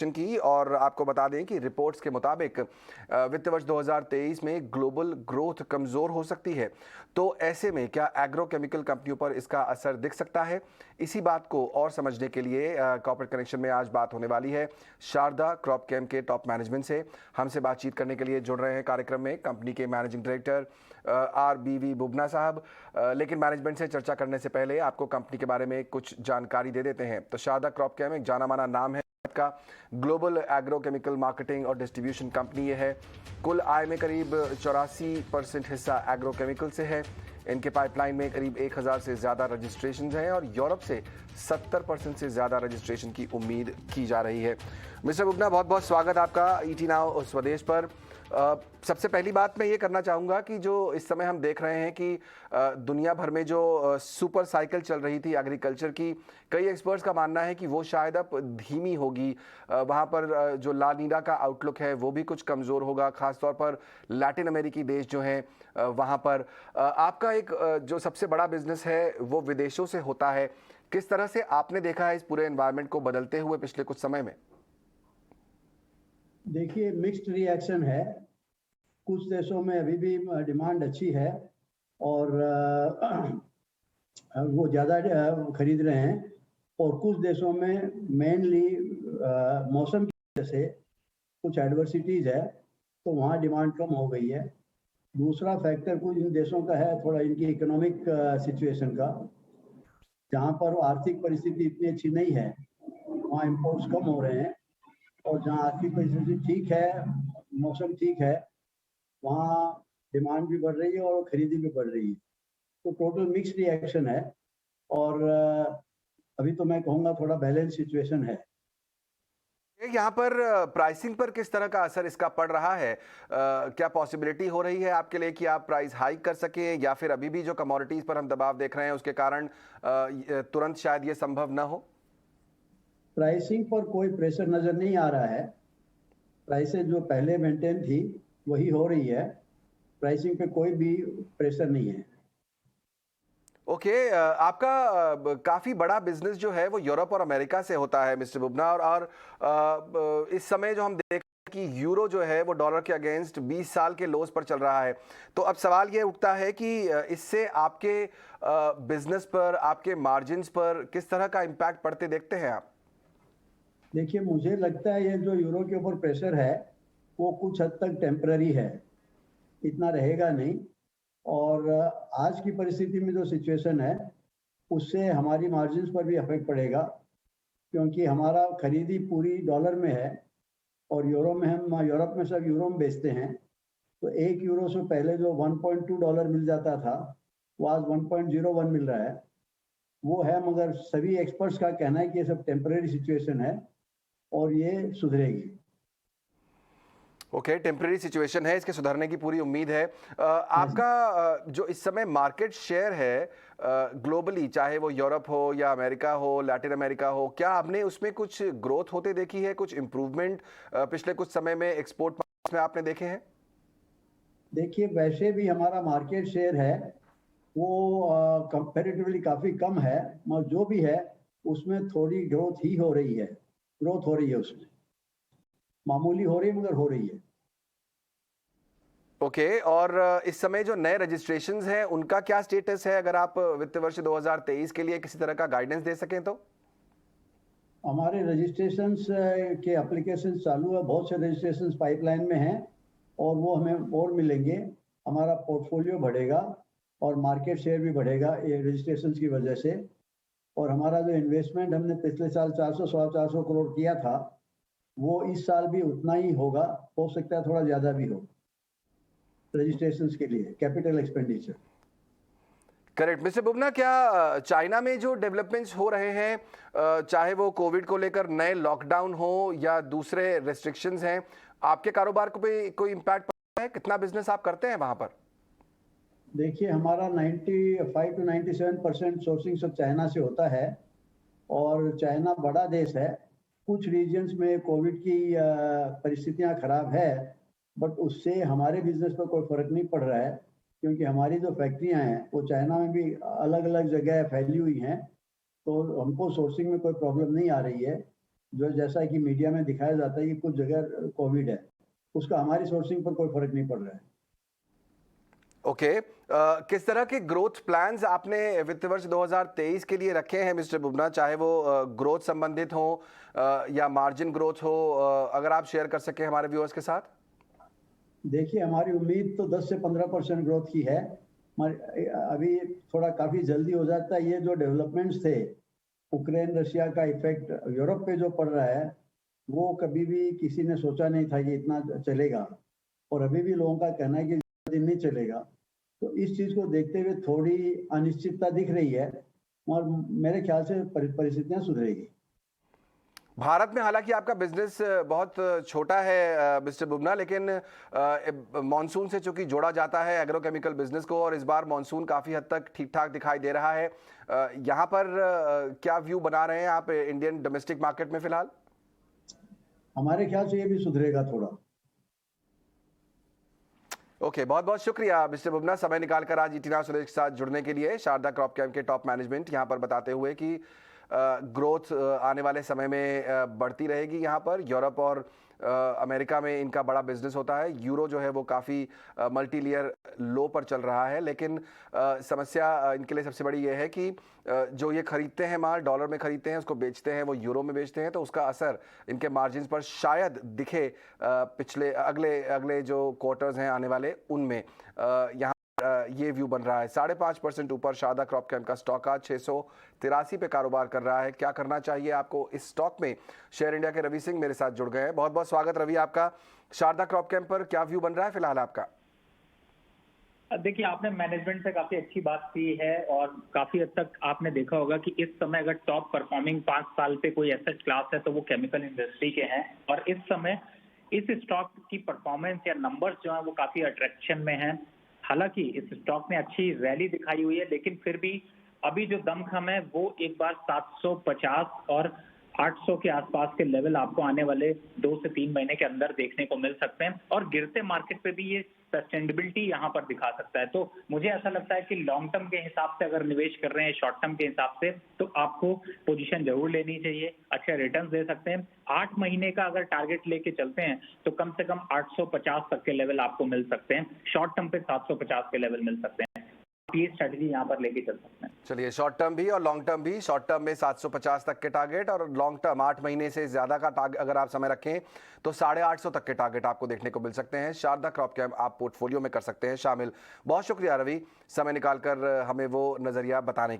की और आपको बता दें कि रिपोर्ट्स के मुताबिक वित्त वर्ष 2023 में ग्लोबल ग्रोथ कमजोर हो सकती है। तो ऐसे में क्या एग्रोकेमिकल कंपनियों पर इसका असर दिख सकता है? इसी बात को और समझने के लिए कॉर्पोरेट कनेक्शन में आज बात होने वाली है शारदा क्रॉपकेम के टॉप मैनेजमेंट से। हमसे बातचीत करने के लिए जुड़ रहे हैं कार्यक्रम में कंपनी के मैनेजिंग डायरेक्टर RBV बुबना साहब। लेकिन मैनेजमेंट से चर्चा करने से पहले आपको कंपनी के बारे में कुछ जानकारी दे देते हैं। तो शारदा क्रॉपकेम एक जाना माना नाम है का ग्लोबल एग्रोकेमिकल मार्केटिंग और डिस्ट्रीब्यूशन कंपनी ये है। कुल आय में करीब 84% हिस्सा एग्रोकेमिकल से है। इनके पाइपलाइन में करीब 1000 से ज्यादा रजिस्ट्रेशन हैं और यूरोप से 70% से ज्यादा रजिस्ट्रेशन की उम्मीद की जा रही है। मिस्टर बुबना, बहुत बहुत स्वागत आपका ईटी नाउ स्वदेश पर। सबसे पहली बात मैं ये करना चाहूँगा कि जो इस समय हम देख रहे हैं कि दुनिया भर में जो सुपर साइकिल चल रही थी एग्रीकल्चर की, कई एक्सपर्ट्स का मानना है कि वो शायद अब धीमी होगी। वहाँ पर जो ला नीना का आउटलुक है वो भी कुछ कमज़ोर होगा, ख़ासतौर पर लैटिन अमेरिकी देश जो हैं वहाँ पर। आपका एक जो सबसे बड़ा बिजनेस है वो विदेशों से होता है। किस तरह से आपने देखा है इस पूरे एनवायरनमेंट को बदलते हुए पिछले कुछ समय में? देखिए, मिक्स्ड रिएक्शन है। कुछ देशों में अभी भी डिमांड अच्छी है और वो ज़्यादा खरीद रहे हैं, और कुछ देशों में मेनली मौसम की वजह से कुछ एडवर्सिटीज है, तो वहाँ डिमांड कम हो गई है। दूसरा फैक्टर कुछ इन देशों का है, थोड़ा इनकी इकोनॉमिक सिचुएशन का, जहाँ पर आर्थिक परिस्थिति इतनी अच्छी नहीं है, वहाँ इम्पोर्ट्स कम हो रहे हैं, और जहाँ आर्थिक परिस्थिति ठीक है, मौसम ठीक है, वहाँ डिमांड भी बढ़ रही है और खरीदी भी बढ़ रही है। तो टोटल मिक्स्ड रिएक्शन है, और अभी तो मैं कहूँगा थोड़ा बैलेंस सिचुएशन है। यहाँ पर प्राइसिंग पर किस तरह का असर इसका पड़ रहा है? क्या पॉसिबिलिटी हो रही है आपके लिए कि आप प्राइस हाइक कर सकें, या फिर अभी भी जो कमोडिटीज पर हम दबाव देख रहे हैं उसके कारण तुरंत शायद ये संभव ना हो? प्राइसिंग पर कोई प्रेशर नजर नहीं आ रहा है। प्राइसेस जो पहले मेंटेन थी वही हो रही है। प्राइसिंग पे कोई भी प्रेशर नहीं है। ओके, आपका काफी बड़ा बिजनेस जो है वो यूरोप और अमेरिका से होता है मिस्टर बुबना, और इस समय जो हम देख कि यूरो जो है वो डॉलर के अगेंस्ट 20 साल के लोज पर चल रहा है। तो अब सवाल ये उठता है कि इससे आपके बिजनेस पर, आपके मार्जिन्स पर किस तरह का इम्पैक्ट पड़ते देखते हैं आप? देखिए, मुझे लगता है ये जो यूरो के ऊपर प्रेशर है वो कुछ हद तक टेम्पररी है, इतना रहेगा नहीं। और आज की परिस्थिति में जो सिचुएशन है उससे हमारी मार्जिन्स पर भी इफेक्ट पड़ेगा, क्योंकि हमारा खरीदी पूरी डॉलर में है, और यूरो में हम यूरोप में सब यूरो में बेचते हैं। तो 1 यूरो से पहले जो $1.2 मिल जाता था, वो आज 1.01 मिल रहा है। वो है, मगर सभी एक्सपर्ट्स का कहना है कि ये सब टेम्परेरी सिचुएशन है और ये सुधरेगी। ओके, टेम्परेरी सिचुएशन है, इसके सुधरने की पूरी उम्मीद है। आपका जो इस समय मार्केट शेयर है ग्लोबली, चाहे वो यूरोप हो या अमेरिका हो, लैटिन अमेरिका हो, क्या आपने उसमें कुछ ग्रोथ होते देखी है, कुछ इम्प्रूवमेंट पिछले कुछ समय में एक्सपोर्ट में आपने देखे हैं? देखिए, वैसे भी हमारा मार्केट शेयर है वो कंपैरेटिवली काफ़ी कम है, मगर जो भी है उसमें थोड़ी ग्रोथ ही हो रही है। ग्रोथ हो रही है उसमें, मामूली हो रही है मगर हो रही है। ओके, और इस समय जो नए रजिस्ट्रेशंस हैं उनका क्या स्टेटस है, अगर आप वित्त वर्ष 2023 के लिए किसी तरह का गाइडेंस दे सकें तो? हमारे रजिस्ट्रेशंस के एप्लीकेशन चालू है, बहुत से रजिस्ट्रेशंस पाइपलाइन में हैं, और वो हमें और मिलेंगे। हमारा पोर्टफोलियो बढ़ेगा और मार्केट शेयर भी बढ़ेगा ये रजिस्ट्रेशंस की वजह से। और हमारा जो इन्वेस्टमेंट हमने पिछले साल 400 करोड़ किया था, वो इस साल भी उतना ही होगा, हो सकता है थोड़ा ज़्यादा भी हो, रजिस्ट्रेशंस के लिए capital expenditure. Correct. Mister Bubna, क्या चाइना में जो डेवलपमेंट्स हो रहे हैं, चाहे वो कोविड को लेकर नए लॉकडाउन हो या दूसरे रेस्ट्रिक्शंस हैं, आपके कारोबार को भी कोई इम्पैक्ट पड़ा है? कितना बिजनेस आप करते हैं वहां पर? देखिए, हमारा 95 to 97% सोर्सिंग सब चाइना से होता है, और चाइना बड़ा देश है। कुछ रीजन्स में कोविड की परिस्थितियां खराब है, बट उससे हमारे बिजनेस पर कोई फर्क नहीं पड़ रहा है, क्योंकि हमारी जो फैक्ट्रियां हैं वो चाइना में भी अलग अलग जगह फैली हुई हैं, तो हमको सोर्सिंग में कोई प्रॉब्लम नहीं आ रही है। जो जैसा कि मीडिया में दिखाया जाता है कि कुछ जगह कोविड है, उसका हमारी सोर्सिंग पर कोई फर्क नहीं पड़ रहा है। ओके किस तरह के ग्रोथ प्लान्स आपने वित्त वर्ष 2023 के लिए रखे हैं मिस्टर बुबना, चाहे वो ग्रोथ संबंधित हो या मार्जिन ग्रोथ हो, अगर आप शेयर कर सकें हमारे व्यूअर्स के साथ। देखिए, हमारी उम्मीद तो 10 से 15% ग्रोथ की है, मगर अभी थोड़ा काफ़ी जल्दी हो जाता है। ये जो डेवलपमेंट्स थे, यूक्रेन रशिया का इफेक्ट यूरोप पे जो पड़ रहा है, वो कभी भी किसी ने सोचा नहीं था कि इतना चलेगा, और अभी भी लोगों का कहना है कि ज़्यादा दिन नहीं चलेगा। तो इस चीज़ को देखते हुए थोड़ी अनिश्चितता दिख रही है, और मेरे ख्याल से परिस्थितियाँ सुधरेगी। भारत में हालांकि आपका बिजनेस बहुत छोटा है मिस्टर बुबना, लेकिन मॉनसून से चूंकि जोड़ा जाता है एग्रोकेमिकल बिजनेस को, और इस बार मॉनसून काफ़ी हद तक ठीक ठाक दिखाई दे रहा है। यहाँ पर क्या व्यू बना रहे हैं आप इंडियन डोमेस्टिक मार्केट में फिलहाल? हमारे ख्याल से ये भी सुधरेगा थोड़ा। ओके बहुत बहुत शुक्रिया मिस्टर बुबना, समय निकालकर आज ईटीना सुरेश के साथ जुड़ने के लिए। शारदा क्रॉप कैम्प के टॉप मैनेजमेंट यहाँ पर बताते हुए कि ग्रोथ आने वाले समय में बढ़ती रहेगी। यहाँ पर यूरोप और अमेरिका में इनका बड़ा बिजनेस होता है। यूरो जो है वो काफ़ी मल्टी ईयर लो पर चल रहा है, लेकिन समस्या इनके लिए सबसे बड़ी ये है कि जो ये खरीदते हैं माल डॉलर में खरीदते हैं, उसको बेचते हैं वो यूरो में बेचते हैं, तो उसका असर इनके मार्जिन्स पर शायद दिखे पिछले अगले अगले जो क्वार्टर्स हैं आने वाले उनमें। यहाँ ये व्यू बन रहा है। 5.5% ऊपर शारदा क्रॉप कैम्प का स्टॉक आज 683 पे कारोबार कर रहा है। क्या करना चाहिए आपको इस स्टॉक में? शेयर इंडिया के रवि सिंह मेरे साथ जुड़ गए हैं। बहुत बहुत स्वागत रवि आपका। शारदा क्रॉप कैम्प पर क्या व्यू बन रहा है फिलहाल आपका? देखिए, आपने मैनेजमेंट से काफी अच्छी बात की है, और काफी हद तक आपने देखा होगा कि इस समय अगर टॉप परफॉर्मिंग 5 साल पे कोई एसेट क्लास है तो वो केमिकल इंडस्ट्री के हैं। और इस समय इस स्टॉक की परफॉर्मेंस या नंबर्स जो है वो काफी अट्रैक्शन में है। हालांकि इस स्टॉक में अच्छी रैली दिखाई हुई है, लेकिन फिर भी अभी जो दमखम है वो एक बार 750 और 800 के आसपास के लेवल आपको आने वाले 2 से 3 महीने के अंदर देखने को मिल सकते हैं, और गिरते मार्केट पे भी ये सस्टेनेबिलिटी यहाँ पर दिखा सकता है। तो मुझे ऐसा लगता है कि लॉन्ग टर्म के हिसाब से अगर निवेश कर रहे हैं शॉर्ट टर्म के हिसाब से, तो आपको पोजीशन जरूर लेनी चाहिए, अच्छे रिटर्न दे सकते हैं। 8 महीने का अगर टारगेट लेके चलते हैं तो कम से कम 850 तक के लेवल आपको मिल सकते हैं, शॉर्ट टर्म पे 750 के लेवल मिल सकते हैं। ये स्ट्रेटजी यहाँ पर लेके चल सकते हैं। चलिए, शॉर्ट टर्म भी और लॉन्ग टर्म भी। शॉर्ट टर्म में 750 तक के टारगेट, और लॉन्ग टर्म 8 महीने से ज्यादा का टारगेट अगर आप समय रखें तो 850 तक के टारगेट आपको देखने को मिल सकते हैं। शारदा क्रॉप कैम्प आप पोर्टफोलियो में कर सकते हैं शामिल। बहुत शुक्रिया रवि, समय निकालकर हमें वो नजरिया बताने के